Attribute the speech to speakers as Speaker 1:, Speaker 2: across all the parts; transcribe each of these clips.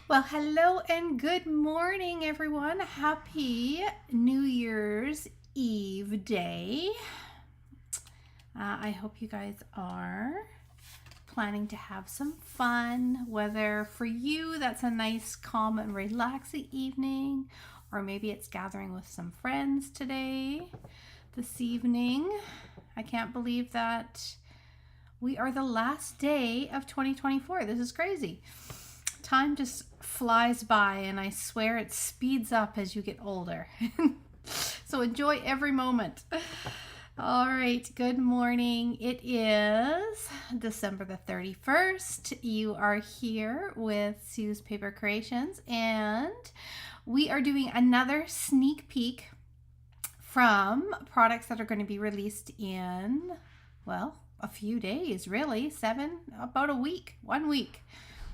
Speaker 1: Well, hello and good morning, everyone. Happy New Year's Eve day. I hope you guys are planning to have some fun, whether for you that's a nice, calm, and relaxing evening, or maybe it's gathering with some friends today, this evening. I can't believe that we are the last day of 2024. This is crazy. Time just flies by, and I swear it speeds up as you get older. So enjoy every moment. All right, good morning. It is December the 31st. You are here with Sue's Paper Creations, and we are doing another sneak peek from products that are going to be released in, well, a few days, really. About a week, 1 week.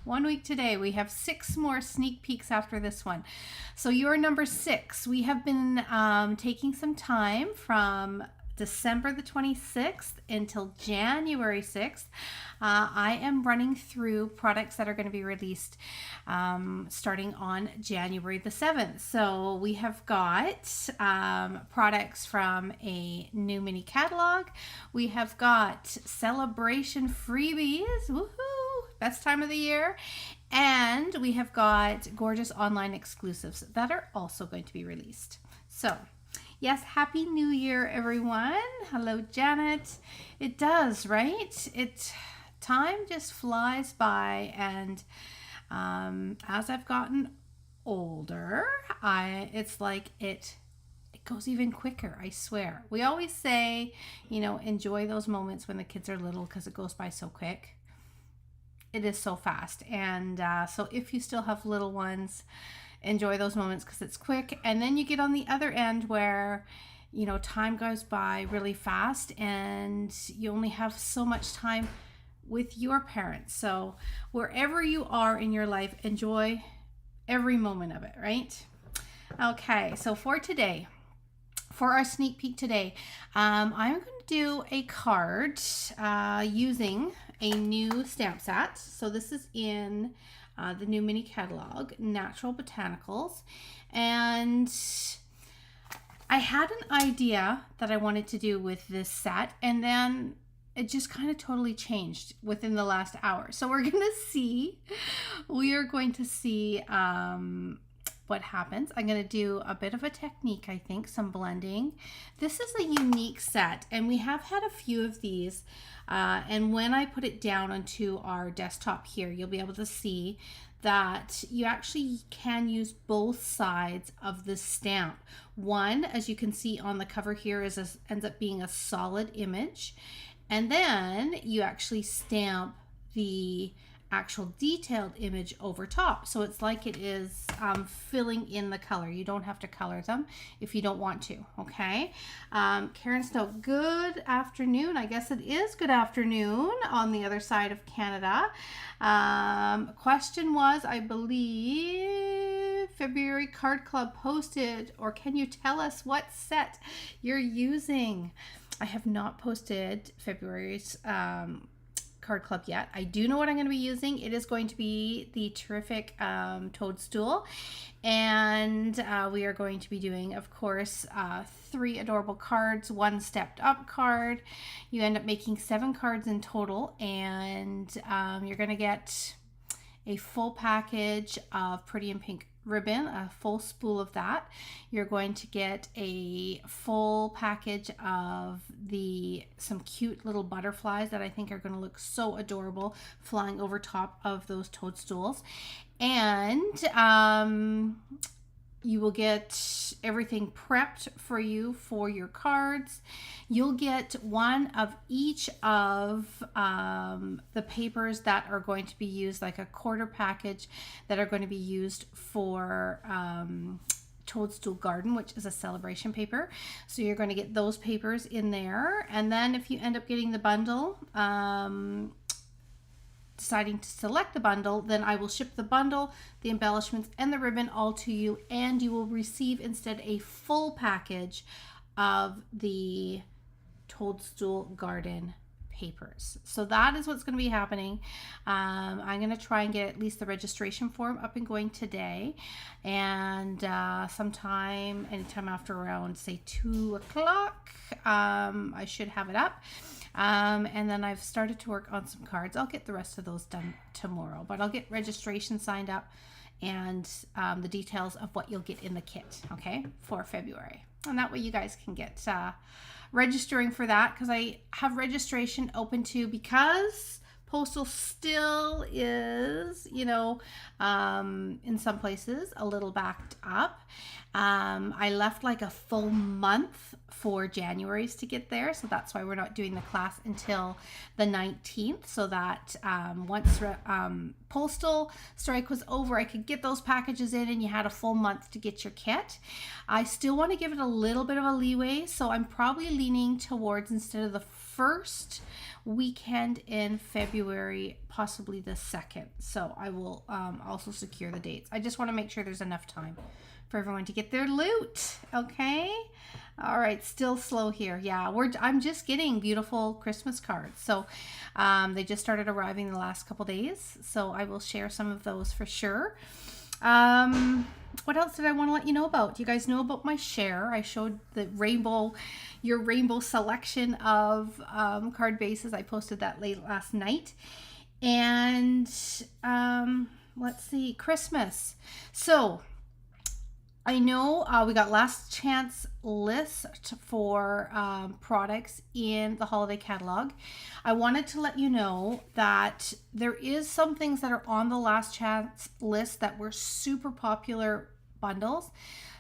Speaker 1: 1 week today. We have 6 more sneak peeks after this one. So you're number 6. We have been taking some time from December the 26th until January 6th. I am running through products that are going to be released starting on January the 7th. So we have got products from a new mini catalog. We have got celebration freebies. Woohoo! Best time of the year. And we have got gorgeous online exclusives that are also going to be released. So yes, Happy New Year, everyone. Hello, Janet. It does, right? Time just flies by, and as I've gotten older, it's like it goes even quicker, I swear. We always say, enjoy those moments when the kids are little because it goes by so quick. It is so fast. And so if you still have little ones, enjoy those moments because it's quick. And then you get on the other end where, time goes by really fast and you only have so much time with your parents. So wherever you are in your life, enjoy every moment of it, right? Okay, so for today, for our sneak peek today, I'm going to do a card using a new stamp set. So this is in the new mini catalog, Natural Botanicals. And I had an idea that I wanted to do with this set, and then it just kind of totally changed within the last hour. So we are going to see what happens. I'm going to do a bit of a technique, I think, some blending. This is a unique set, and we have had a few of these. And when I put it down onto our desktop here, you'll be able to see that you actually can use both sides of the stamp. One, as you can see on the cover here, ends up being a solid image. And then you actually stamp the actual detailed image over top. So it's like it is filling in the color. You don't have to color them if you don't want to, okay? Karen Snow, good afternoon. I guess it is good afternoon on the other side of Canada. Question was, I believe, February Card Club posted, or can you tell us what set you're using? I have not posted February's Card Club yet. I do know what I'm going to be using. It is going to be the terrific toadstool, and we are going to be doing, of course, 3 adorable cards, 1 stepped up card. You end up making 7 cards in total, and you're going to get a full package of Pretty in Pink ribbon, a full spool of that. You're going to get a full package of some cute little butterflies that I think are going to look so adorable flying over top of those toadstools. And you will get everything prepped for you for your cards. You'll get one of each of the papers that are going to be used, like a quarter package that are going to be used for Toadstool Garden, which is a celebration paper. So you're going to get those papers in there. And then if you end up getting the bundle, deciding to select the bundle, then I will ship the bundle, the embellishments, and the ribbon all to you, and you will receive instead a full package of the Toadstool Garden papers. So that is what's going to be happening. I'm going to try and get at least the registration form up and going today, and sometime anytime after around say 2 o'clock I should have it up. And then I've started to work on some cards. I'll get the rest of those done tomorrow, but I'll get registration signed up and the details of what you'll get in the kit, okay, for February. And that way you guys can get registering for that, because I have registration open too, because postal still is, you know, in some places a little backed up. I left like a full month for January's to get there, so that's why we're not doing the class until the 19th, so that once postal strike was over, I could get those packages in and you had a full month to get your kit. I still want to give it a little bit of a leeway, so I'm probably leaning towards, instead of the first weekend in February, possibly the 2nd. So I will also secure the dates. I just want to make sure there's enough time for everyone to get their loot. Okay. All right. Still slow here. Yeah. I'm just getting beautiful Christmas cards. So they just started arriving the last couple days. So I will share some of those for sure. What else did I want to let you know about? You guys know about my share. I showed the your rainbow selection of card bases. I posted that late last night. And let's see, Christmas. So I know we got last chance list for products in the holiday catalog. I wanted to let you know that there is some things that are on the last chance list that were super popular bundles.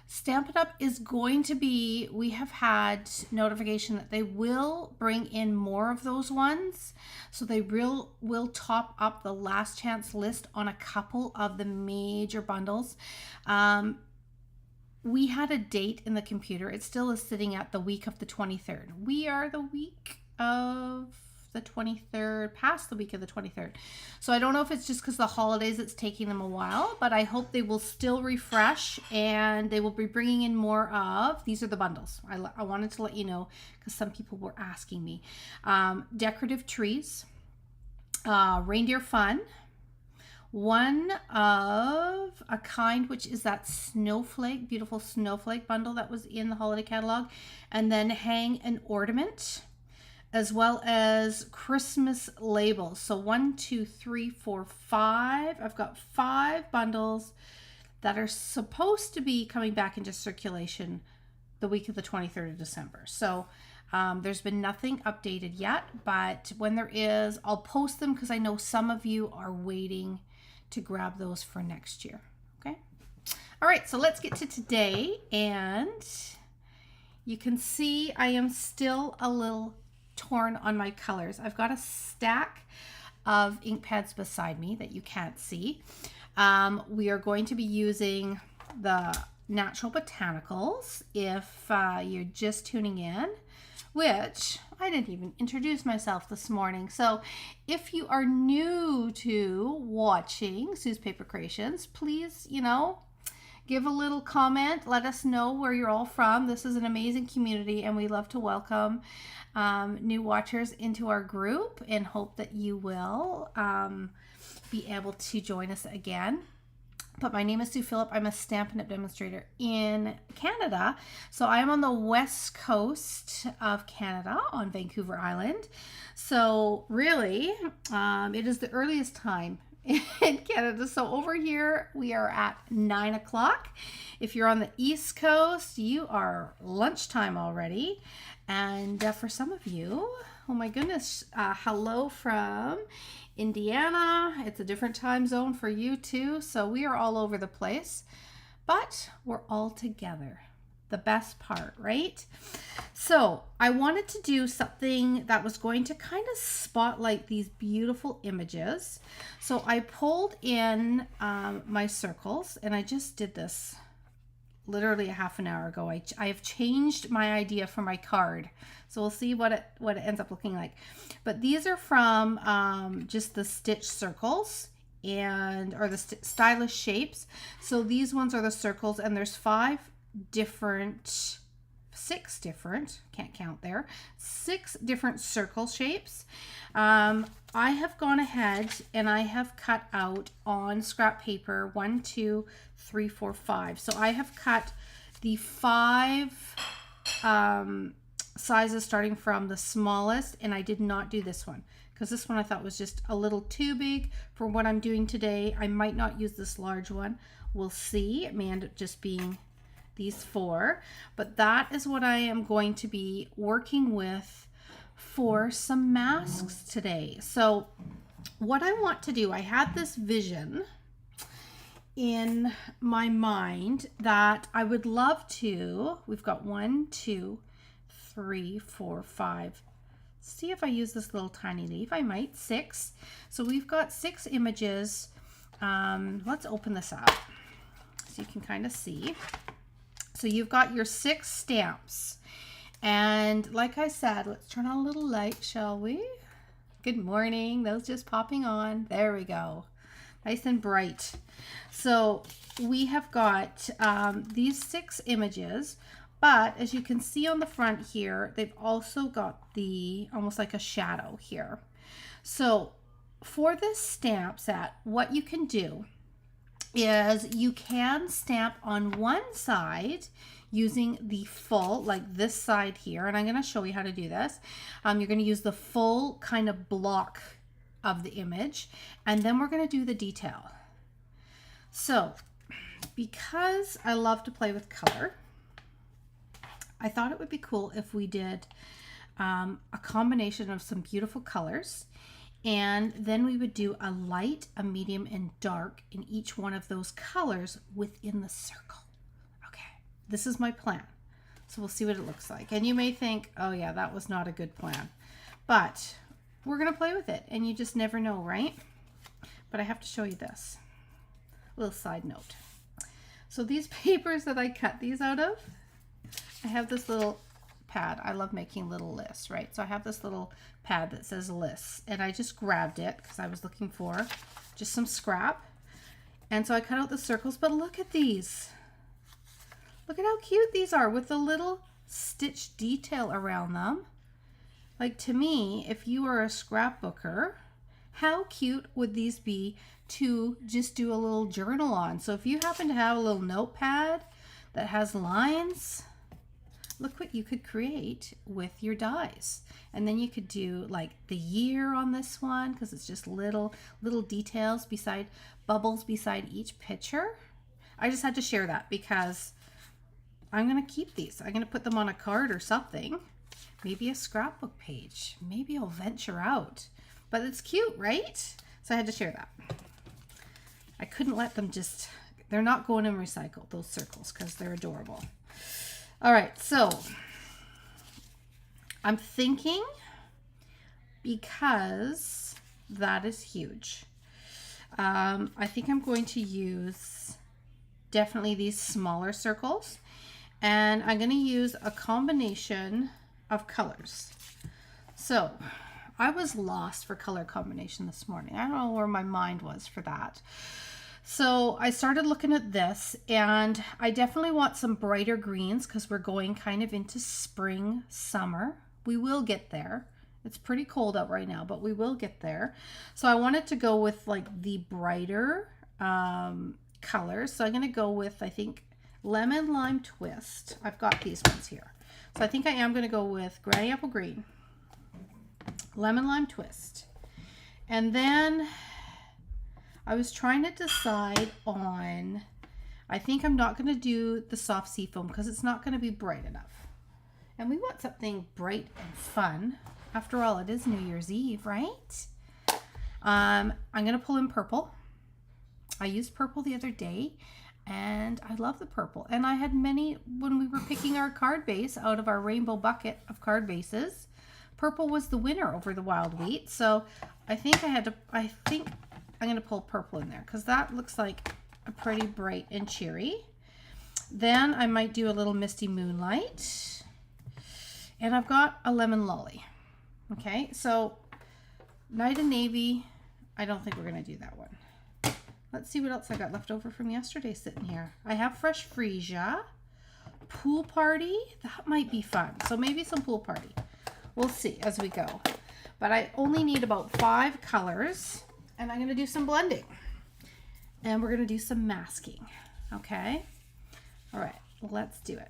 Speaker 1: Stampin' Up! Is going to be, we have had notification that they will bring in more of those ones. So they will top up the last chance list on a couple of the major bundles. We had a date in the computer. It still is sitting at the week of the 23rd. We are the week of the 23rd, past the week of the 23rd. So I don't know if it's just because the holidays it's taking them a while, but I hope they will still refresh and they will be bringing in more of, these are the bundles. I wanted to let you know because some people were asking me. Decorative trees, reindeer fun, one of a kind, which is that snowflake, beautiful snowflake bundle that was in the holiday catalog, and then hang an ornament, as well as Christmas labels. So 1, 2, 3, 4, 5. I've got 5 bundles that are supposed to be coming back into circulation the week of the 23rd of December. So there's been nothing updated yet, but when there is, I'll post them because I know some of you are waiting to grab those for next year. Okay. All right. So let's get to today. And you can see I am still a little torn on my colors. I've got a stack of ink pads beside me that you can't see. We are going to be using the Natural Botanicals if you're just tuning in, which I didn't even introduce myself this morning. So if you are new to watching Sue's Paper Creations, please, give a little comment. Let us know where you're all from. This is an amazing community and we love to welcome new watchers into our group and hope that you will be able to join us again. But my name is Sue Phillip. I'm a Stampin' Up! Demonstrator in Canada. So I'm on the west coast of Canada on Vancouver Island. So really, it is the earliest time in Canada. So over here, we are at 9 o'clock. If you're on the East Coast, you are lunchtime already. And for some of you, oh my goodness, hello from Indiana. It's a different time zone for you too. So we are all over the place, but we're all together. The best part, right? So I wanted to do something that was going to kind of spotlight these beautiful images. So I pulled in my circles, and I just did this literally a half an hour ago. I have changed my idea for my card. So we'll see what it ends up looking like. But these are from just the stitch circles or the stylish shapes. So these ones are the circles, and there's 5 different six different, can't count there, 6 different circle shapes. I have gone ahead and I have cut out on scrap paper 1, 2, 3, 4, 5. So I have cut the 5 sizes starting from the smallest, and I did not do this one because this one I thought was just a little too big for what I'm doing today. I might not use this large one. We'll see. It may end up just being these 4, but that is what I am going to be working with for some masks today. So what I want to do, I had this vision in my mind that I would love to, we've got 1, 2, 3, 4, 5. See if I use this little tiny leaf. I might. 6. So we've got 6 images. Let's open this up so you can kind of see. So you've got your 6 stamps. And like I said, let's turn on a little light, shall we? Good morning. Those just popping on. There we go. Nice and bright. So we have got these 6 images, but as you can see on the front here, they've also got the almost like a shadow here. So for this stamp set, what you can do is you can stamp on one side using the full, like this side here, and I'm going to show you how to do this. You're going to use the full kind of block of the image, and then we're going to do the detail. So because I love to play with color, I thought it would be cool if we did a combination of some beautiful colors, and then we would do a light, a medium, and dark in each one of those colors within the circle. Okay, this is my plan. So we'll see what it looks like. And you may think, oh yeah, that was not a good plan. But we're gonna play with it, and you just never know, right? But I have to show you this. A little side note. So these papers that I cut these out of, I have this little pad. I love making little lists, right? So I have this little pad that says lists, and I just grabbed it because I was looking for just some scrap. And so I cut out the circles, but look at these. Look at how cute these are with the little stitch detail around them. Like, to me, if you are a scrapbooker, how cute would these be to just do a little journal on? So if you happen to have a little notepad that has lines, look what you could create with your dies. And then you could do like the year on this one, because it's just little details beside, bubbles beside each picture. I just had to share that because I'm going to keep these. I'm going to put them on a card or something. Maybe a scrapbook page. Maybe I'll venture out. But it's cute, right? So I had to share that. I couldn't let them just, they're not going in recycle, those circles, because they're adorable. All right, so I'm thinking, because that is huge, I think I'm going to use definitely these smaller circles, and I'm going to use a combination of colors. So I was lost for color combination this morning. I don't know where my mind was for that. So I started looking at this, and I definitely want some brighter greens because we're going kind of into spring, summer. We will get there. It's pretty cold out right now, but we will get there. So I wanted to go with like the brighter colors. So I'm going to go with, I think, lemon lime twist. I've got these ones here. So I think I am going to go with granny apple green, lemon lime twist, and then I was trying to decide on, I think I'm not going to do the soft sea foam because it's not going to be bright enough. And we want something bright and fun. After all, it is New Year's Eve, right? I'm going to pull in purple. I used purple the other day, and I love the purple. And I had many, when we were picking our card base out of our rainbow bucket of card bases, purple was the winner over the wild wheat. So I think I'm going to pull purple in there because that looks like a pretty bright and cheery. Then I might do a little misty moonlight. And I've got a lemon lolly. Okay, so night and navy, I don't think we're going to do that one. Let's see what else I got left over from yesterday sitting here. I have fresh freesia, pool party. That might be fun. So maybe some pool party. We'll see as we go. But I only need about 5 colors, and I'm going to do some blending. And we're going to do some masking. Okay? All right, let's do it.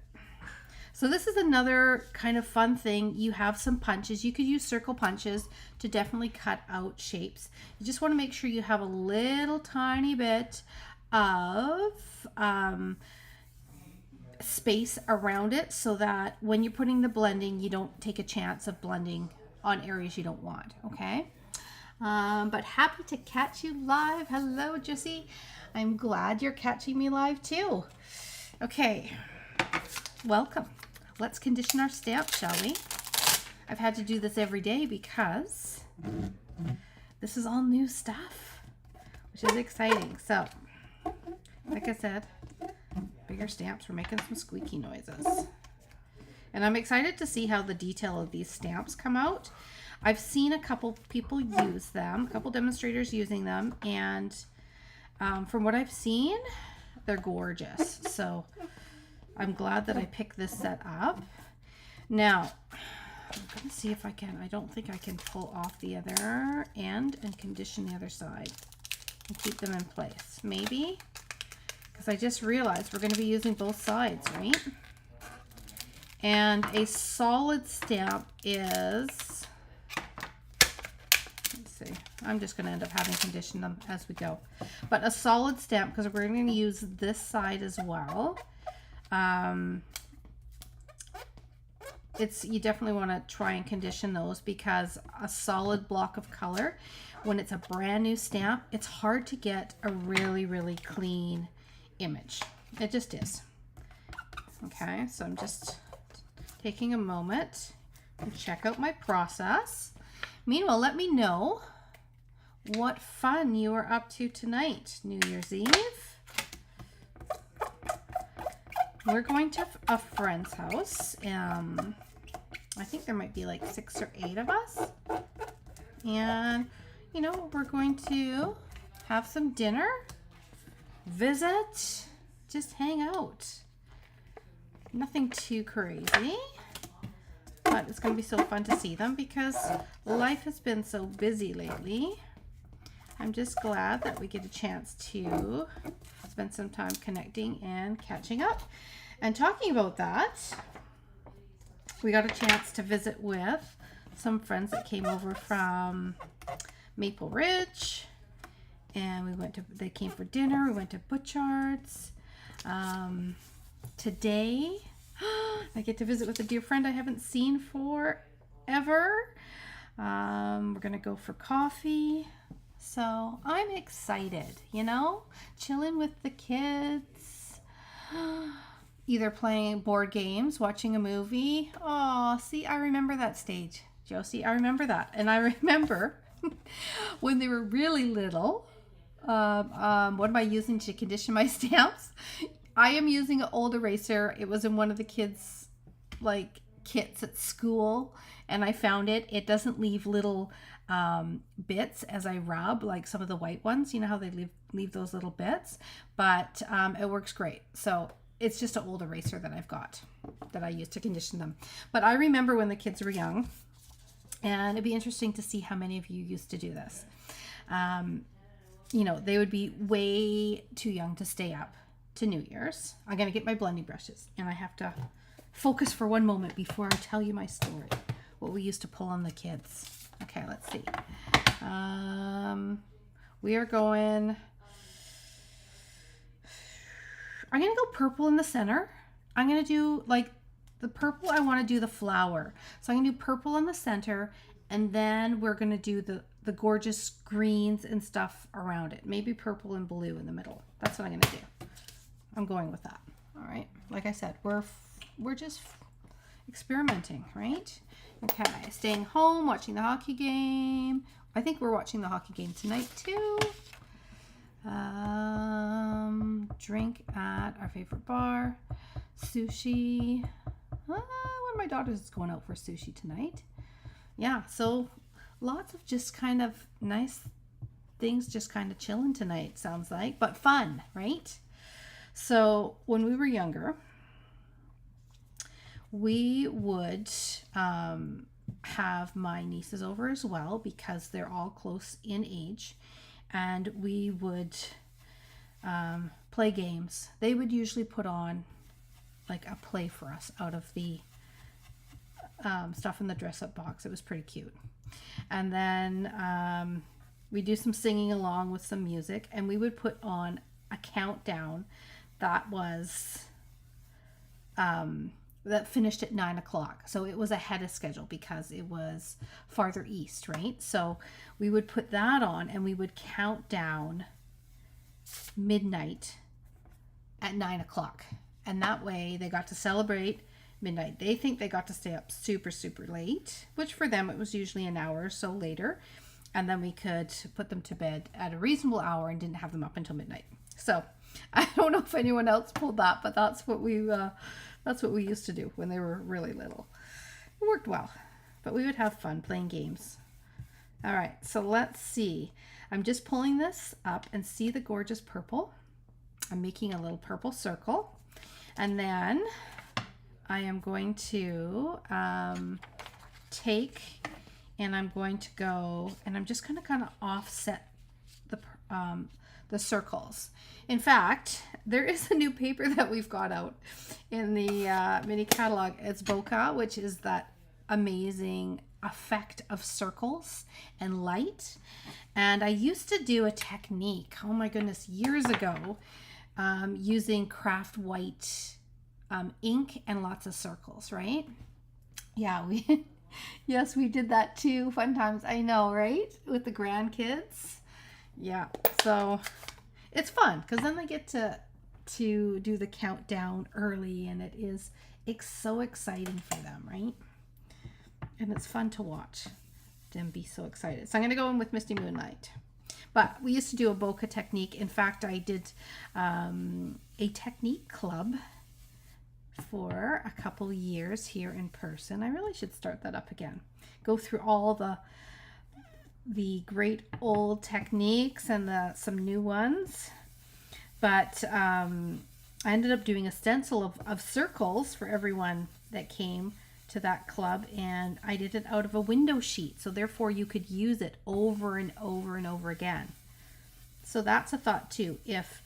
Speaker 1: So this is another kind of fun thing. You have some punches. You could use circle punches to definitely cut out shapes. You just want to make sure you have a little tiny bit of space around it so that when you're putting the blending, you don't take a chance of blending on areas you don't want, okay? But happy to catch you live. Hello, Jessie. I'm glad you're catching me live too. Okay, welcome. Let's condition our stamp, shall we? I've had to do this every day because this is all new stuff, which is exciting. So, like I said, bigger stamps, we're making some squeaky noises. And I'm excited to see how the detail of these stamps come out. I've seen a couple people use them, a couple demonstrators using them, and from what I've seen, they're gorgeous. So I'm glad that I picked this set up. Now, I'm going to see if I can. I don't think I can pull off the other end and condition the other side and keep them in place. Maybe, because I just realized we're going to be using both sides, right? And a solid stamp is, let's see, I'm just going to end up having conditioned them as we go. But a solid stamp, because we're going to use this side as well. You definitely want to try and condition those, because a solid block of color, when it's a brand new stamp, it's hard to get a really, really clean image. It just is. Okay, so I'm just taking a moment to check out my process. Meanwhile, let me know what fun you are up to tonight, New Year's Eve. We're going to a friend's house. I think there might be like 6 or 8 of us. And, you know, we're going to have some dinner, visit, just hang out. Nothing too crazy, but it's going to be so fun to see them because life has been so busy lately. I'm just glad that we get a chance to spend some time connecting and catching up. And talking about that, we got a chance to visit with some friends that came over from Maple Ridge, and they came for dinner. We went to Butchard's. Today, I get to visit with a dear friend I haven't seen forever. We're gonna go for coffee. So I'm excited, you know, chilling with the kids, either playing board games, watching a movie. Oh, see, I remember that stage, Josie. I remember that. And I remember when they were really little, what am I using to condition my stamps? I am using an old eraser. It was in one of the kids' like kits at school, and I found it. It doesn't leave little bits as I rub, like some of the white ones. You know how they leave those little bits, but it works great. So it's just an old eraser that I've got that I use to condition them. But I remember when the kids were young, and it'd be interesting to see how many of you used to do this. You know, they would be way too young to stay up to New Year's. I'm going to get my blending brushes, and I have to focus for one moment before I tell you my story, what we used to pull on the kids. Okay, let's see. We are going, I'm going to go purple in the center. I'm going to do like the purple. I want to do the flower. So I'm going to do purple in the center, and then we're going to do the gorgeous greens and stuff around it. Maybe purple and blue in the middle. That's what I'm going to do. I'm going with that. All right. Like I said, we're just experimenting, right? Okay. Staying home, watching the hockey game. I think we're watching the hockey game tonight too. Drink at our favorite bar. Sushi. One of my daughters is going out for sushi tonight. Yeah. So lots of just kind of nice things, just kind of chilling tonight, sounds like, but fun, right? So when we were younger, we would have my nieces over as well because they're all close in age, and we would play games. They would usually put on like a play for us out of the stuff in the dress-up box. It was pretty cute. And then we do some singing along with some music, and we would put on a countdown that was that finished at 9 o'clock. So it was ahead of schedule because it was farther east, right? So we would put that on and we would count down midnight at 9 o'clock. And that way they got to celebrate midnight. They think they got to stay up super, super late, which for them it was usually an hour or so later. And then we could put them to bed at a reasonable hour and didn't have them up until midnight. So I don't know if anyone else pulled that, but that's what we used to do when they were really little. It worked well, but we would have fun playing games. All right, so let's see. I'm just pulling this up and see the gorgeous purple. I'm making a little purple circle, and then I am going to take and I'm going to go and I'm just going to kind of offset the circles. In fact, there is a new paper that we've got out in the mini catalog. It's bokeh, which is that amazing effect of circles and light. And I used to do a technique, oh my goodness, years ago, using craft white ink and lots of circles, right? Yeah, yes, we did that too. Fun times, I know, right? With the grandkids. Yeah, so it's fun because then they get to do the countdown early, and it's so exciting for them, right? And it's fun to watch them be so excited. So I'm going to go in with Misty Moonlight. But we used to do a bokeh technique. In fact, I did a technique club for a couple years here in person. I really should start that up again. Go through all the great old techniques and some new ones. But I ended up doing a stencil of circles for everyone that came to that club, and I did it out of a window sheet, so therefore you could use it over and over and over again. So that's a thought too. If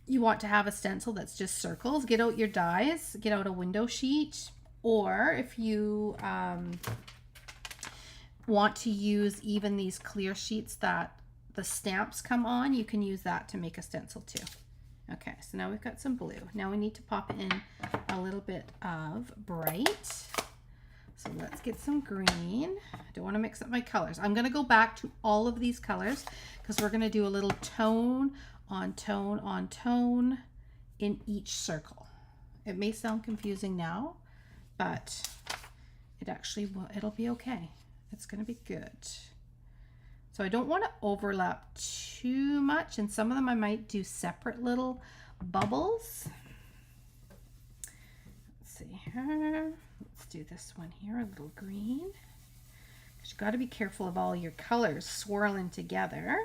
Speaker 1: you want to have a stencil that's just circles, get out your dies, get out a window sheet, or if you want to use even these clear sheets that the stamps come on, you can use that to make a stencil too. Okay, so now we've got some blue. Now we need to pop in a little bit of bright. So let's get some green. I don't want to mix up my colors. I'm going to go back to all of these colors because we're going to do a little tone on tone on tone in each circle. It may sound confusing now, but it actually will, it'll be okay. It's going to be good. So I don't want to overlap too much, and some of them I might do separate little bubbles. Let's see here. Let's do this one here, a little green. Because you've got to be careful of all your colors swirling together.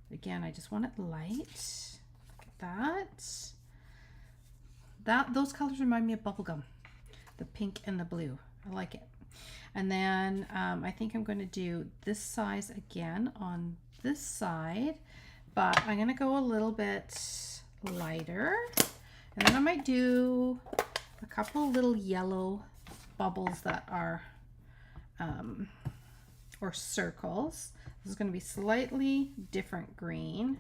Speaker 1: But again, I just want it light. Look at that. Those colors remind me of bubblegum. The pink and the blue. I like it. And then I think I'm going to do this size again on this side, but I'm going to go a little bit lighter. And then I might do a couple little yellow bubbles that are, or circles. This is going to be slightly different green,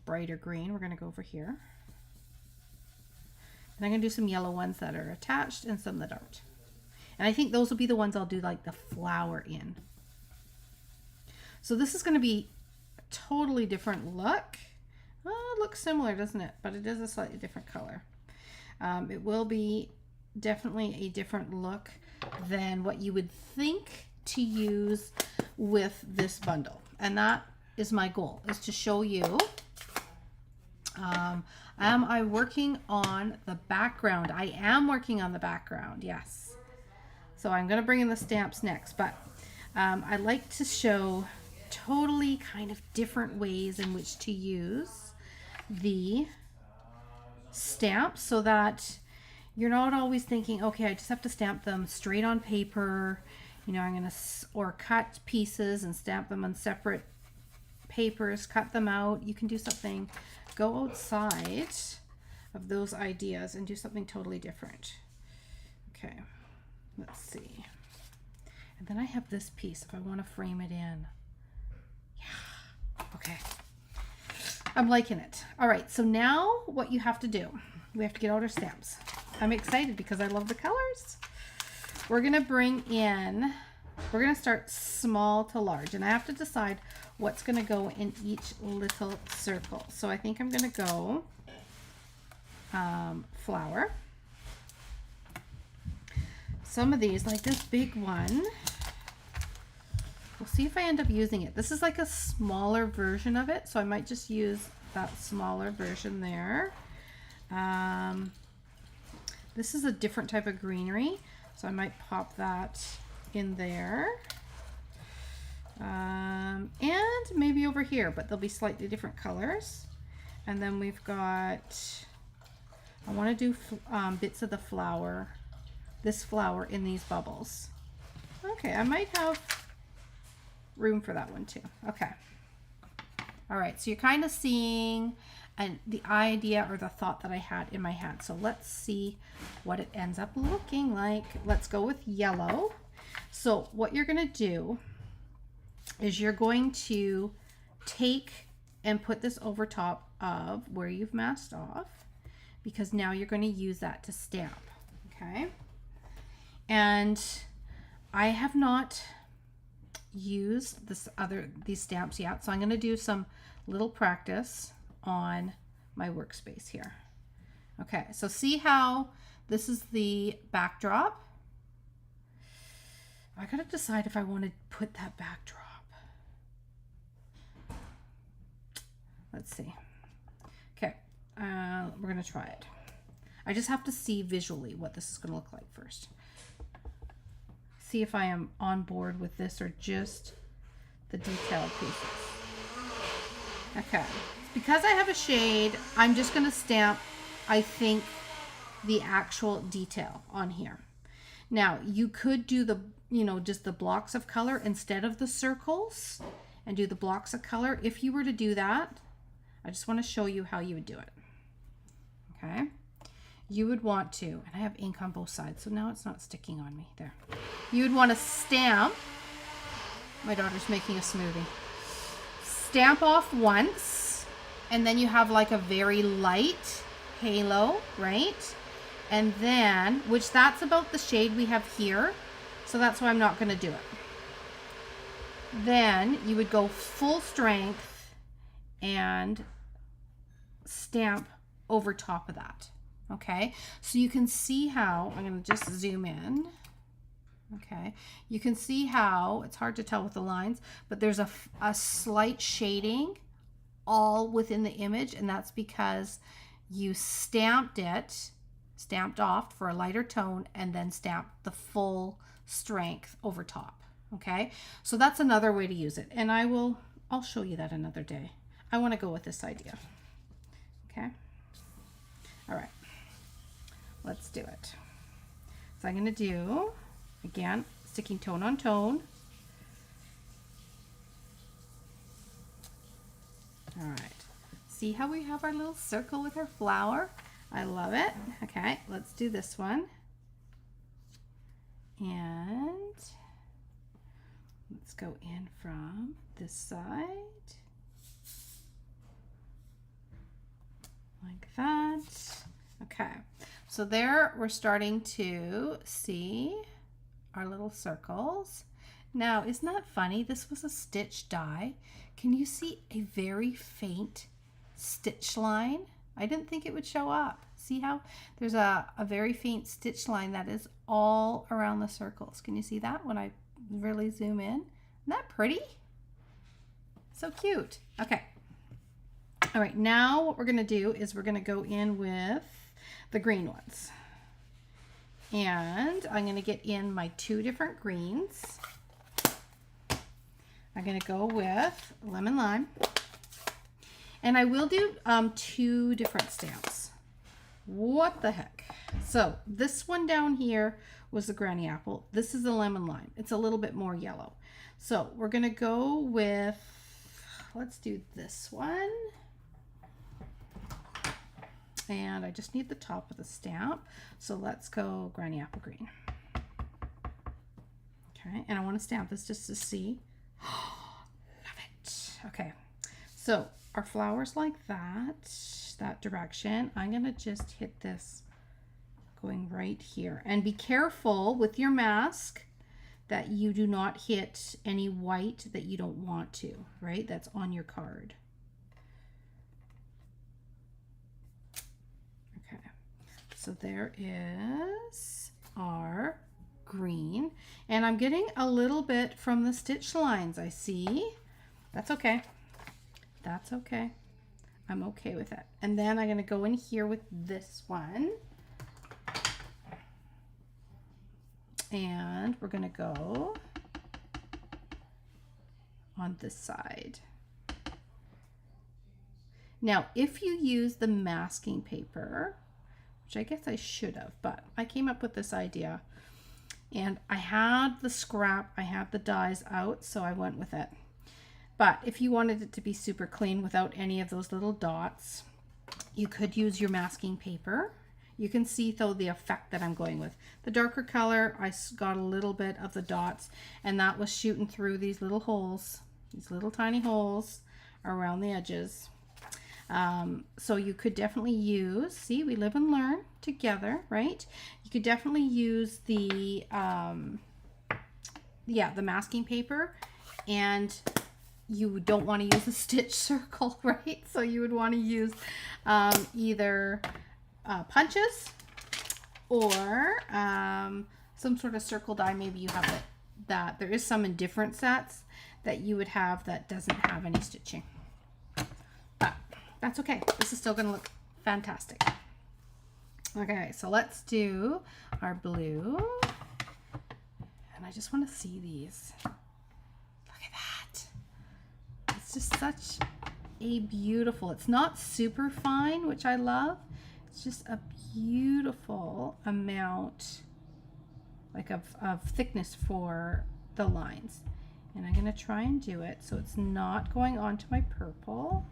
Speaker 1: brighter green. We're going to go over here. And I'm going to do some yellow ones that are attached and some that aren't. And I think those will be the ones I'll do like the flower in. So this is going to be a totally different look. Oh, it looks similar, doesn't it? But it is a slightly different color. It will be definitely a different look than what you would think to use with this bundle. And that is my goal, is to show you. Am I working on the background? I am working on the background, yes. So I'm going to bring in the stamps next, but I like to show totally kind of different ways in which to use the stamps so that you're not always thinking, okay, I just have to stamp them straight on paper. You know, I'm going to, or cut pieces and stamp them on separate papers, cut them out. You can do something, go outside of those ideas and do something totally different. Okay, let's see. And then I have this piece if I want to frame it in. Yeah, okay. I'm liking it. All right, so now what you have to do, we have to get out our stamps. I'm excited because I love the colors. We're gonna bring in, we're gonna start small to large, and I have to decide what's gonna go in each little circle. So I think I'm gonna go flower. Some of these, like this big one, we'll see if I end up using it. This is like a smaller version of it, so I might just use that smaller version there. This is a different type of greenery, so I might pop that in there. And maybe over here, but they'll be slightly different colors. And then we've got, I want to do bits of the flower, this flower in these bubbles. Okay, I might have room for that one too. Okay. All right, so you're kind of seeing the idea or the thought that I had in my head. So let's see what it ends up looking like. Let's go with yellow. So what you're going to do is you're going to take and put this over top of where you've masked off, because now you're going to use that to stamp. Okay. And I have not used these stamps yet, so I'm going to do some little practice on my workspace here. Okay, so see how this is the backdrop. I gotta decide if I want to put that backdrop. Let's see. Okay, we're gonna try it. I just have to see visually what this is gonna look like first. See if I am on board with this or just the detailed pieces. Okay, because I have a shade, I'm just going to stamp, I think, the actual detail on here. Now, you could do the, you know, just the blocks of color instead of the circles and do the blocks of color. If you were to do that, I just want to show you how you would do it. Okay, you would want to, and I have ink on both sides, so now it's not sticking on me. There. You would want to stamp, my daughter's making a smoothie. Stamp off once, and then you have like a very light halo, right? And then, which that's about the shade we have here, so that's why I'm not going to do it. Then you would go full strength and stamp over top of that. Okay, so you can see how, I'm going to just zoom in. Okay, you can see how, it's hard to tell with the lines, but there's a slight shading all within the image, and that's because you stamped off for a lighter tone, and then stamped the full strength over top. Okay, so that's another way to use it, and I'll show you that another day. I want to go with this idea. Okay, all right, let's do it. So I'm going to do, again, sticking tone on tone. All right, see how we have our little circle with our flower? I love it. Okay, let's do this one. And let's go in from this side. Like that. Okay, so there we're starting to see our little circles. Now, isn't that funny? This was a stitch die. Can you see a very faint stitch line? I didn't think it would show up. See how there's a very faint stitch line that is all around the circles. Can you see that when I really zoom in? Isn't that pretty? So cute. Okay. All right, now what we're going to do is we're going to go in with the green ones. And I'm going to get in my two different greens. I'm going to go with lemon lime. And I will do two different stamps. What the heck? So this one down here was the granny apple. This is the lemon lime. It's a little bit more yellow. So we're going to go with, let's do this one. And I just need the top of the stamp. So let's go granny apple green. Okay, and I want to stamp this just to see. Love it. Okay, so our flowers like that direction. I'm going to just hit this going right here. And be careful with your mask that you do not hit any white that you don't want to, right? That's on your card. Okay, so there is our green. And I'm getting a little bit from the stitch lines, I see. That's okay. That's okay. I'm okay with it. And then I'm going to go in here with this one. And we're going to go on this side. Now, if you use the masking paper, which I guess I should have, but I came up with this idea. And I had the scrap, I had the dies out, so I went with it. But if you wanted it to be super clean without any of those little dots, you could use your masking paper. You can see though the effect that I'm going with. The darker color, I got a little bit of the dots, and that was shooting through these little holes, these little tiny holes around the edges. So you could definitely use, see, we live and learn together, right? You could definitely use the, the masking paper, and you don't want to use a stitch circle, right? So you would want to use either punches or some sort of circle die. Maybe you have it, that there is some in different sets that you would have that doesn't have any stitching, but that's okay. This is still going to look fantastic. Okay, so let's do our blue, and I just want to see these. Look at that. It's just such a beautiful, it's not super fine, which I love. It's just a beautiful amount, like of thickness for the lines. And I'm going to try and do it so it's not going onto my purple.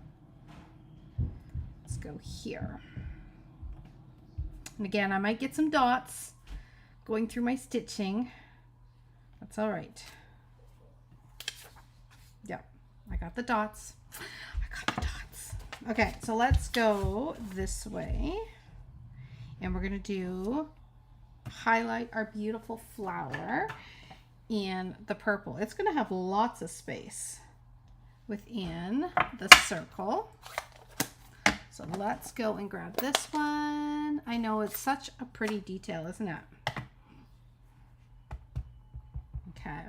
Speaker 1: Let's go here. And again, I might get some dots going through my stitching. That's all right. Yep, I got the dots. Okay, so let's go this way, and we're going to do highlight our beautiful flower in the purple. It's going to have lots of space within the circle. So let's go and grab this one. I know it's such a pretty detail, isn't it? Okay,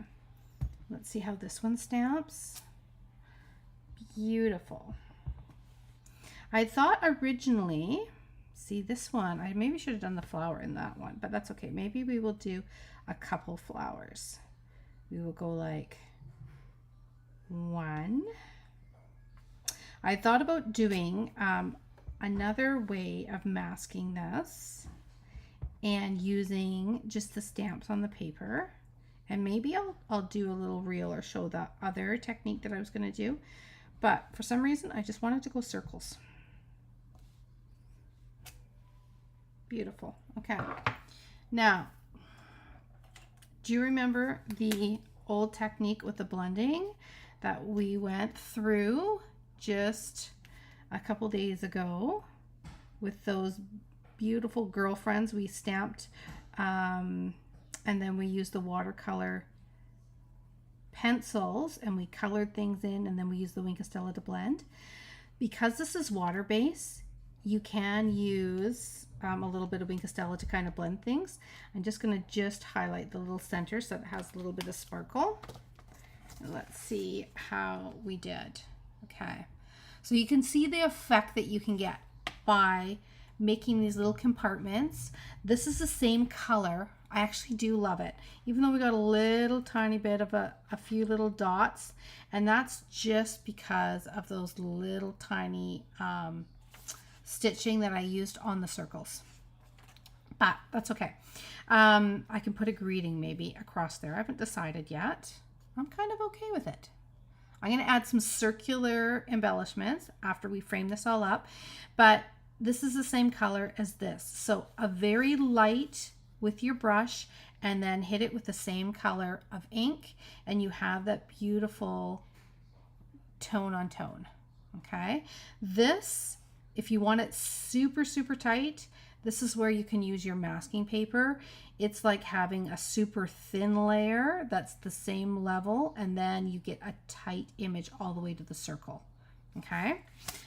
Speaker 1: let's see how this one stamps. Beautiful. I thought originally, see this one, I maybe should have done the flower in that one, but that's okay. Maybe we will do a couple flowers. We will go like one. I thought about doing another way of masking this and using just the stamps on the paper. And maybe I'll do a little reel or show the other technique that I was going to do. But for some reason, I just wanted to go circles. Beautiful. Okay. Now, do you remember the old technique with the blending that we went through just a couple days ago with those beautiful girlfriends we stamped, and then we used the watercolor pencils and we colored things in, and then we used the Wink of Stella to blend? Because this is water based, you can use a little bit of Wink of Stella to kind of blend things. I'm just going to highlight the little center so it has a little bit of sparkle. And let's see how we did. Okay, so you can see the effect that you can get by making these little compartments. This is the same color. I actually do love it, even though we got a little tiny bit of a few little dots, and that's just because of those little tiny stitching that I used on the circles. but that's okay. I can put a greeting maybe across there. I haven't decided yet. I'm kind of okay with it. I'm going to add some circular embellishments after we frame this all up, but this is the same color as this. So a very light with your brush, and then hit it with the same color of ink, and you have that beautiful tone on tone. Okay, this, if you want it super, super tight, this is where you can use your masking paper. It's like having a super thin layer that's the same level, and then you get a tight image all the way to the circle. Okay,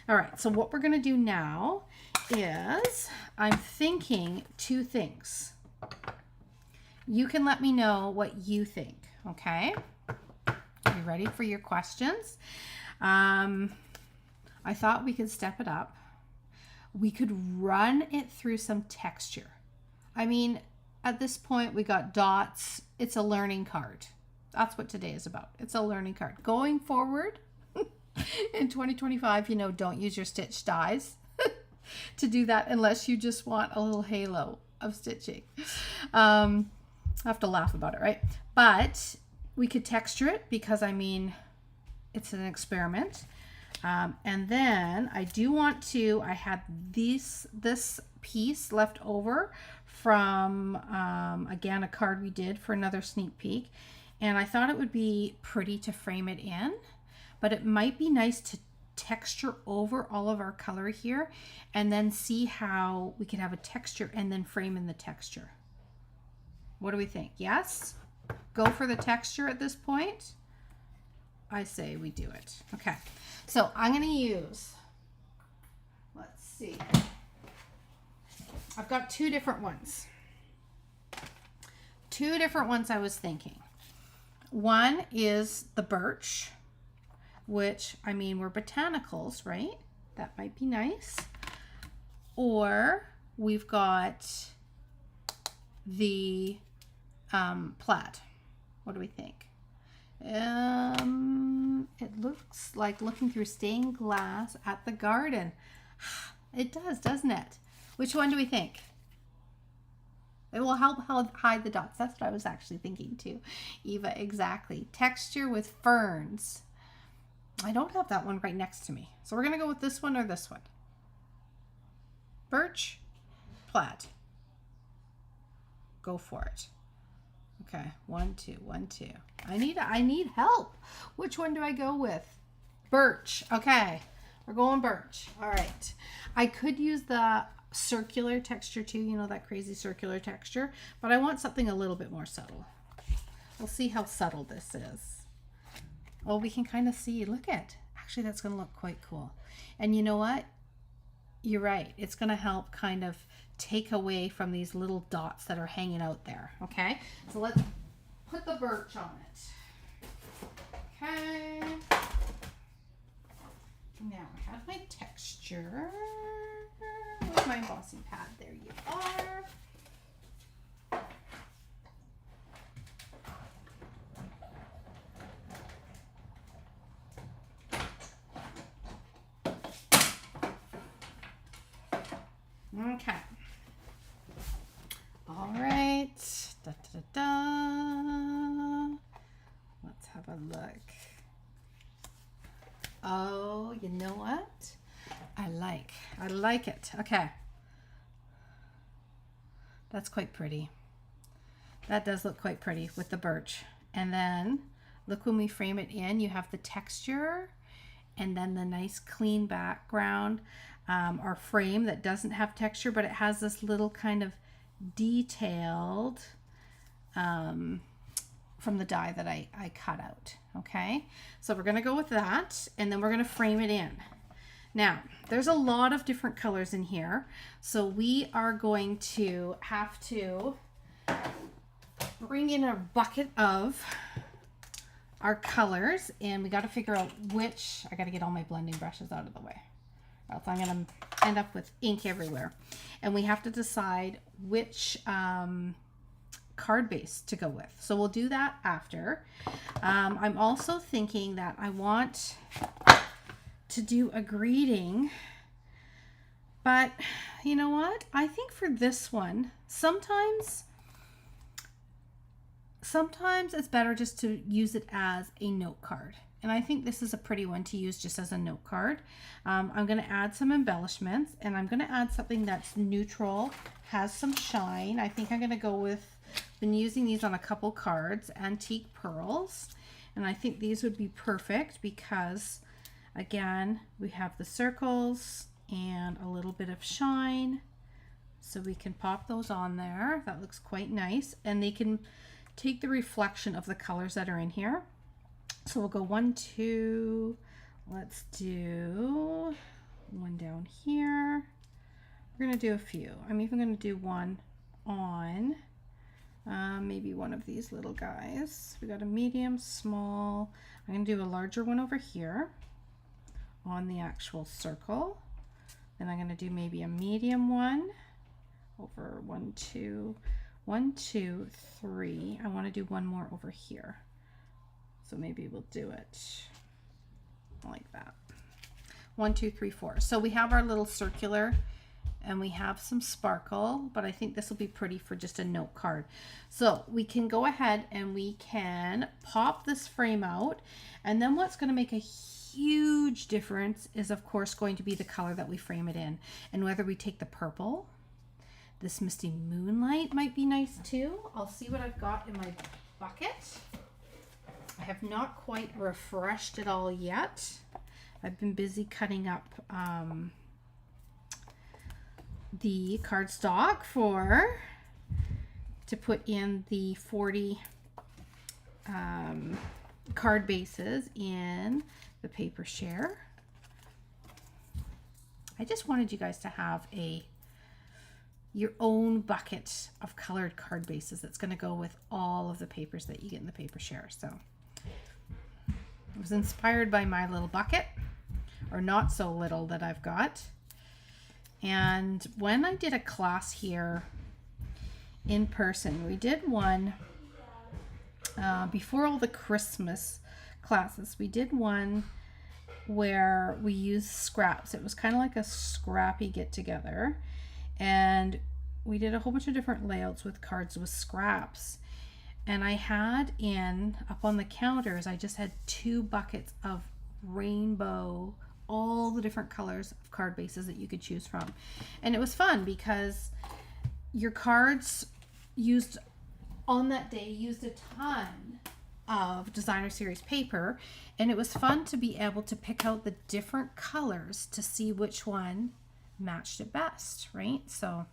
Speaker 1: all right, so what we're going to do now is I'm thinking two things. You can let me know what you think, okay? Are you ready for your questions? I thought we could step it up. We could run it through some texture. I mean, at this point, we got dots. It's a learning card. That's what today is about. It's a learning card. Going forward in 2025, you know, don't use your stitch dies to do that unless you just want a little halo of stitching. I have to laugh about it, right? But we could texture it because, I mean, it's an experiment. And then I do want to, I had this piece left over from, again, a card we did for another sneak peek. And I thought it would be pretty to frame it in, but it might be nice to texture over all of our color here and then see how we can have a texture and then frame in the texture. What do we think? Yes? Go for the texture at this point? I say we do it. Okay, so I'm going to use, let's see, I've got two different ones. Two different ones I was thinking. One is the birch, which, I mean, we're botanicals, right? That might be nice. Or we've got the plaid. What do we think? It looks like looking through stained glass at the garden. It does, doesn't it? Which one do we think? It will help hide the dots. That's what I was actually thinking too, Eva. Exactly. Texture with ferns. I don't have that one right next to me. So we're going to go with this one or this one. Birch, plaid. Go for it. Okay, 1, 2, 1, 2. I need help. Which one do I go with? Birch. Okay, we're going birch. All right. I could use the circular texture too, you know, that crazy circular texture, but I want something a little bit more subtle. We'll see how subtle this is. Oh, we can kind of see, look at, actually that's going to look quite cool. And you know what? You're right. It's going to help kind of take away from these little dots that are hanging out there. Okay, so let's put the birch on it. Okay, now I have my texture. Where's my embossing pad? There you are. Okay. All right. Da, da, da, da. Let's have a look. Oh, you know what? I like it. Okay. That's quite pretty. That does look quite pretty with the birch. And then look, when we frame it in, you have the texture and then the nice clean background. Our frame that doesn't have texture, but it has this little kind of detailed from the die that I cut out. Okay, so we're going to go with that, and then we're going to frame it in. Now, there's a lot of different colors in here, so we are going to have to bring in a bucket of our colors, and we got to figure out which. I got to get all my blending brushes out of the way, or else I'm going to end up with ink everywhere. And we have to decide which card base to go with. So we'll do that after. I'm also thinking that I want to do a greeting, but you know what? I think for this one, Sometimes it's better just to use it as a note card. And I think this is a pretty one to use just as a note card. I'm going to add some embellishments, and I'm going to add something that's neutral, has some shine. I think I'm going to go with, been using these on a couple cards, antique pearls. And I think these would be perfect because, again, we have the circles and a little bit of shine. So we can pop those on there. That looks quite nice. And they can take the reflection of the colors that are in here. So we'll go 1, 2, let's do one down here. We're gonna do a few. I'm even gonna do one on maybe one of these little guys. We got a medium, small. I'm gonna do a larger one over here on the actual circle. Then I'm gonna do maybe a medium one over 1, 2, 1, 2, 3. I wanna do one more over here. So maybe we'll do it like that. 1, 2, 3, 4. So we have our little circular and we have some sparkle, but I think this will be pretty for just a note card. So we can go ahead and we can pop this frame out. And then what's going to make a huge difference is, of course, going to be the color that we frame it in. And whether we take the purple, this Misty Moonlight might be nice too. I'll see what I've got in my bucket. I have not quite refreshed it all yet. I've been busy cutting up the cardstock to put in the 40 card bases in the paper share. I just wanted you guys to have your own bucket of colored card bases that's going to go with all of the papers that you get in the paper share. So I was inspired by my little bucket, or not so little, that I've got. And when I did a class here in person, we did one before all the Christmas classes. We did one where we used scraps. It was kind of like a scrappy get together, and we did a whole bunch of different layouts with cards with scraps. And I had up on the counters, I just had 2 buckets of rainbow, all the different colors of card bases that you could choose from. And it was fun because your cards used on that day used a ton of designer series paper, and it was fun to be able to pick out the different colors to see which one matched it best, right? So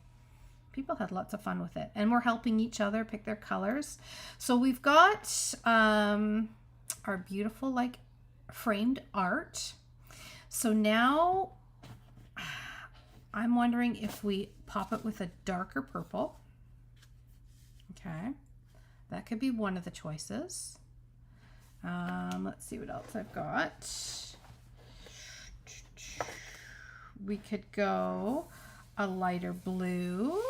Speaker 1: people had lots of fun with it, and we're helping each other pick their colors. So we've got our beautiful like framed art. So now I'm wondering if we pop it with a darker purple. Okay, that could be one of the choices. Let's see what else I've got. We could go a lighter blue.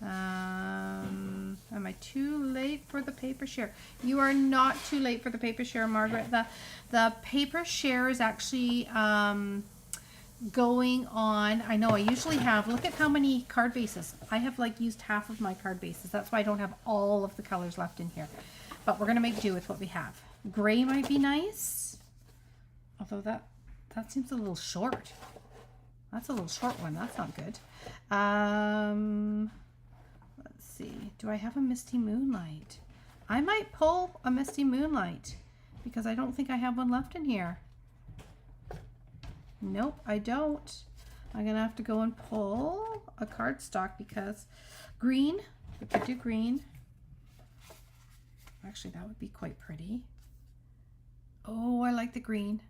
Speaker 1: Am I too late for the paper share? You are not too late for the paper share, Margaret. The paper share is actually going on. I know I usually have, look at how many card bases. I have like used half of my card bases. That's why I don't have all of the colors left in here. But we're going to make do with what we have. Gray might be nice. Although that seems a little short. That's a little short one. That's not good. Let's see. Do I have a Misty Moonlight? I might pull a Misty Moonlight because I don't think I have one left in here. Nope, I don't. I'm going to have to go and pull a cardstock because green, we could do green. Actually, that would be quite pretty. Oh, I like the green.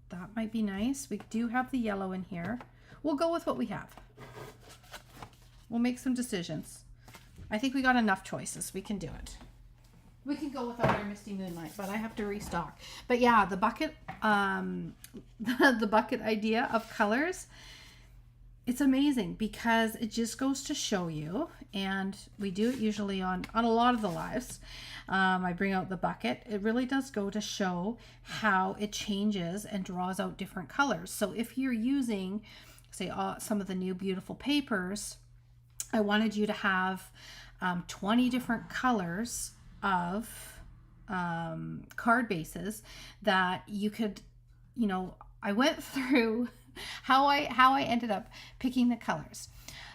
Speaker 1: That might be nice. We do have the yellow in here. We'll go with what we have. We'll make some decisions. I think we got enough choices. We can do it. We can go without our Misty Moonlight, but I have to restock. But yeah, the bucket, the bucket idea of colors, it's amazing because it just goes to show you, and we do it usually on a lot of the lives. I bring out the bucket. It really does go to show how it changes and draws out different colors. So if you're using, say, some of the new beautiful papers, I wanted you to have 20 different colors of card bases that you could, you know, I went through how I ended up picking the colors.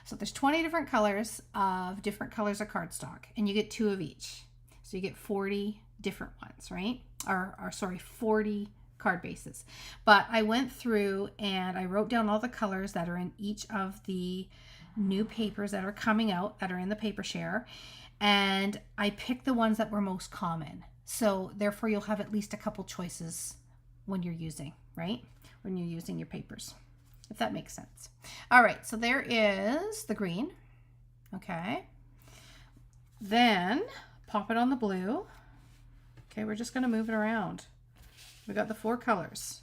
Speaker 1: So there's 20 different colors of cardstock, and you get 2 of each. So you get 40 different ones, right? Or sorry, 40 card bases. But I went through and I wrote down all the colors that are in each of the new papers that are coming out, that are in the paper share, and I picked the ones that were most common. So therefore you'll have at least a couple choices when you're using, right? When you're using your papers, if that makes sense. All right, so there is the green. Okay. Then pop it on the blue. Okay, we're just gonna move it around. We got the 4 colors.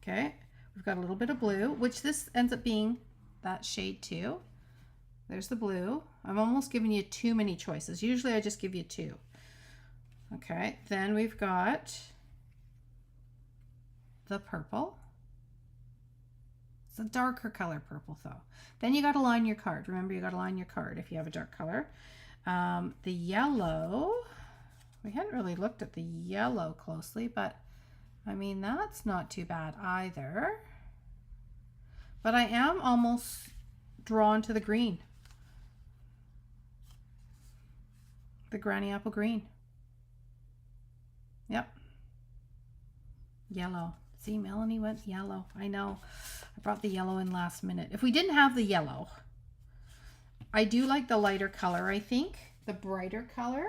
Speaker 1: Okay, we've got a little bit of blue, which this ends up being that shade too. There's the blue. I'm almost giving you too many choices. Usually I just give you 2. Okay, then we've got the purple. It's a darker color purple though. Then you got to line your card. Remember, you got to line your card if you have a dark color. The yellow, we hadn't really looked at the yellow closely, but I mean, that's not too bad either. But I am almost drawn to the green. The granny apple green. Yep. Yellow. See, Melanie went yellow. I know. I brought the yellow in last minute. If we didn't have the yellow, I do like the lighter color, I think. The brighter color.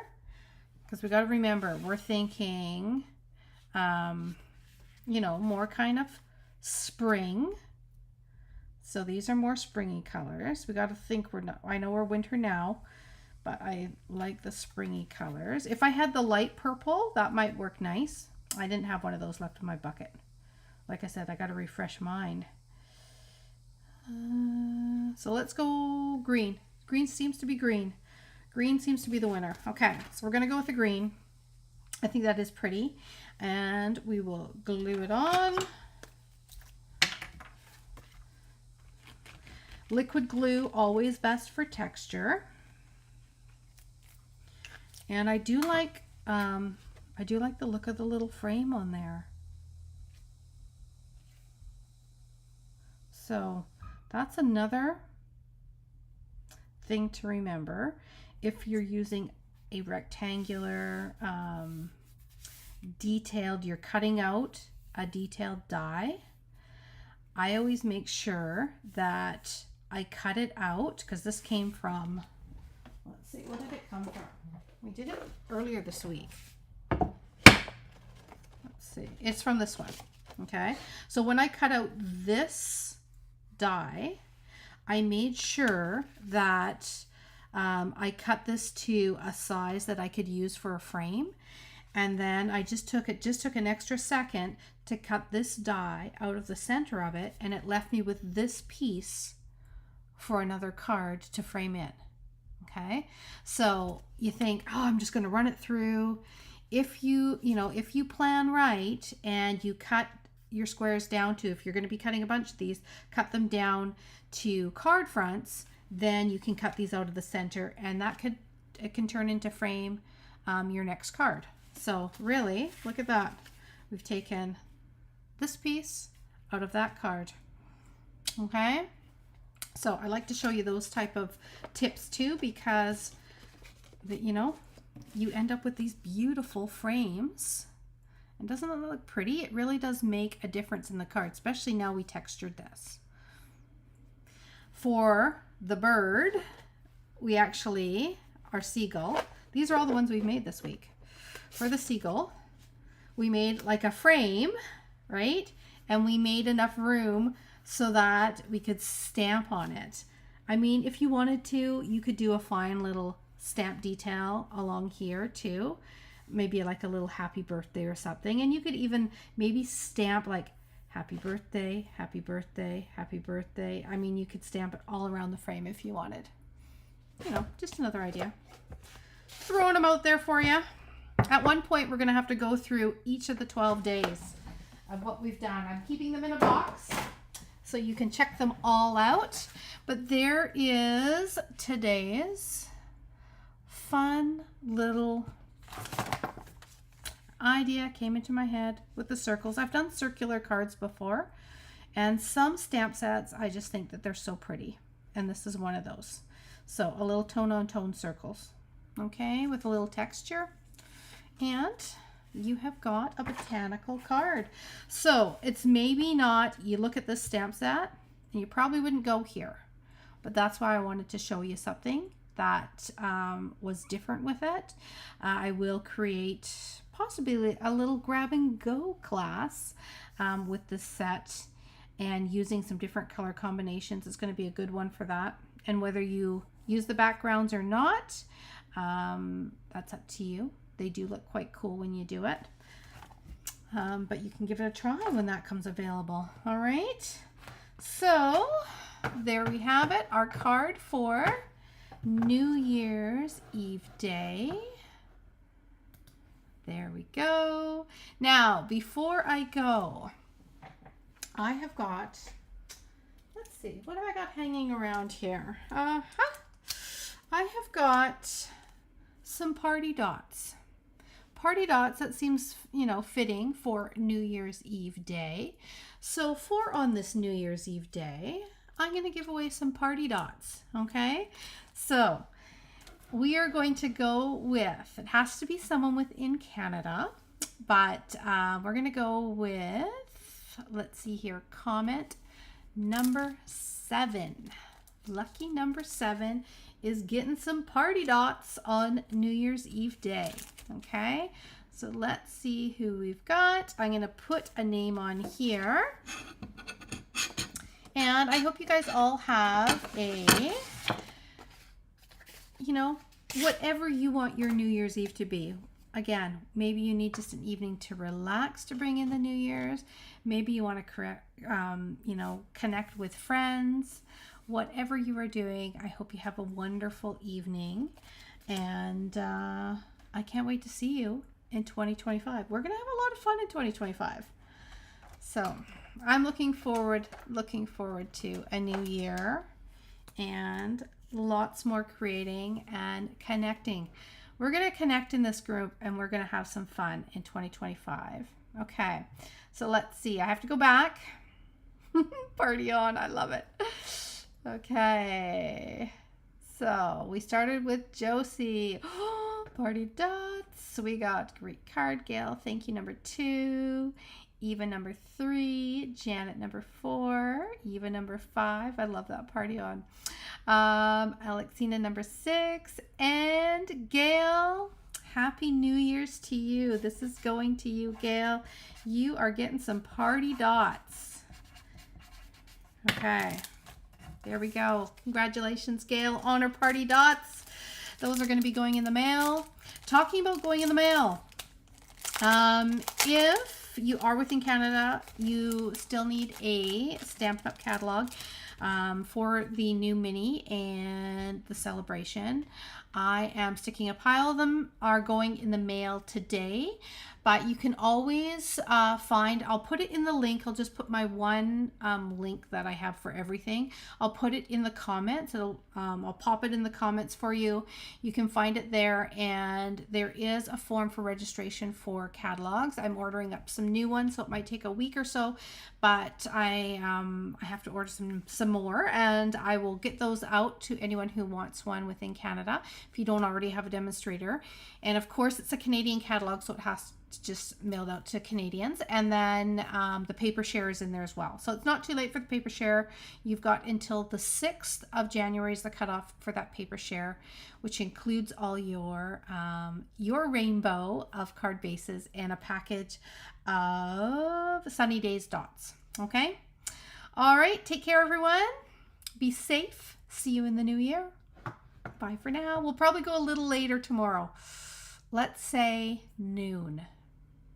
Speaker 1: Because we got to remember, we're thinking, you know, more kind of spring. So these are more springy colors. We got to think we're not, I know we're winter now, but I like the springy colors. If I had the light purple, that might work nice. I didn't have one of those left in my bucket. Like I said, I got to refresh mine. So let's go green. Green seems to be green. Green seems to be the winner. Okay, so we're going to go with the green. I think that is pretty. And we will glue it on. Liquid glue, always best for texture. And I do like the look of the little frame on there. So that's another thing to remember. If you're using a rectangular detailed, you're cutting out a detailed die, I always make sure that I cut it out, because this came from, let's see, what did it come from? We did it earlier this week. Let's see, it's from this one. Okay, so when I cut out this die, I made sure that I cut this to a size that I could use for a frame, and then I just took an extra second to cut this die out of the center of it, and it left me with this piece for another card to frame in. Okay, so you think, oh, I'm just going to run it through. If you plan right and you cut your squares down to, if you're going to be cutting a bunch of these, cut them down to card fronts, then you can cut these out of the center, and it can turn into frame your next card. So really, look at that. We've taken this piece out of that card. Okay, so I like to show you those type of tips too, because you end up with these beautiful frames. And doesn't it look pretty? It really does make a difference in the card, especially now we textured this. For the bird, we actually, our seagull, these are all the ones we've made this week. For the seagull, we made like a frame, right? And we made enough room so that we could stamp on it. I mean, if you wanted to, you could do a fine little stamp detail along here too. Maybe like a little happy birthday or something. And you could even maybe stamp like happy birthday, happy birthday, happy birthday. I mean, you could stamp it all around the frame if you wanted. Just another idea. Throwing them out there for you. At one point, we're going to have to go through each of the 12 days of what we've done. I'm keeping them in a box so you can check them all out. But there is today's fun little idea came into my head with the circles. I've done circular cards before, and some stamp sets I just think that they're so pretty, and this is one of those. So a little tone on tone circles, okay, with a little texture, and you have got a botanical card. So it's maybe not, you look at this stamp set and you probably wouldn't go here, but that's why I wanted to show you something that was different with it. I will create possibly a little grab and go class with this set, and using some different color combinations is going to be a good one for that. And whether you use the backgrounds or not, that's up to you. They do look quite cool when you do it, but you can give it a try when that comes available. All right, so there we have it, our card for New Year's Eve Day. There we go. Now, before I go, I have got, let's see, what have I got hanging around here? I have got some party dots. Party dots, that seems, you know, fitting for New Year's Eve Day. So on this New Year's Eve Day, I'm going to give away some party dots, okay? So we are going to go with, it has to be someone within Canada, but we're going to go with, let's see here, comment number 7. Lucky number 7 is getting some party dots on New Year's Eve Day. Okay, so let's see who we've got. I'm going to put a name on here. And I hope you guys all have a, you know, whatever you want your New Year's Eve to be. Again, maybe you need just an evening to relax to bring in the New Year's. Maybe you want to you know, connect with friends. Whatever you are doing, I hope you have a wonderful evening. And I can't wait to see you in 2025. We're going to have a lot of fun in 2025. So I'm looking forward to a new year and lots more creating and connecting. We're going to connect in this group, and we're going to have some fun in 2025. Okay, so let's see. I have to go back. Party on. I love it. Okay, so we started with Josie. Party dots. We got great card, Gail. Thank you, number 2. Eva, number 3. Janet, number 4. Eva, number 5. I love that. Party on. Alexina, number 6. And Gail, happy New Year's to you. This is going to you, Gail. You are getting some party dots. Okay. There we go. Congratulations, Gail, on her party dots. Those are going to be going in the mail. Talking about going in the mail. If you are within Canada, you still need a Stampin' Up! Catalog for the new mini and the celebration. I am sticking a pile of them, are going in the mail today, but you can always find, I'll put it in the link. I'll just put my one link that I have for everything. I'll put it in the comments. I'll pop it in the comments for you. You can find it there, and there is a form for registration for catalogs. I'm ordering up some new ones, so it might take a week or so, but I have to order some more, and I will get those out to anyone who wants one within Canada if you don't already have a demonstrator. And of course, it's a Canadian catalog, so it has to just mailed out to Canadians. And then the paper share is in there as well. So it's not too late for the paper share. You've got until the 6th of January is the cutoff for that paper share, which includes all your rainbow of card bases and a package of Sunny Days dots. Okay? All right. Take care, everyone. Be safe. See you in the new year. Bye for now. We'll probably go a little later tomorrow. Let's say noon.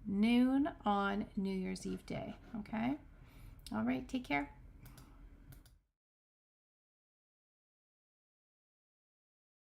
Speaker 1: Noon on New Year's Eve day. Okay? All right. Take care.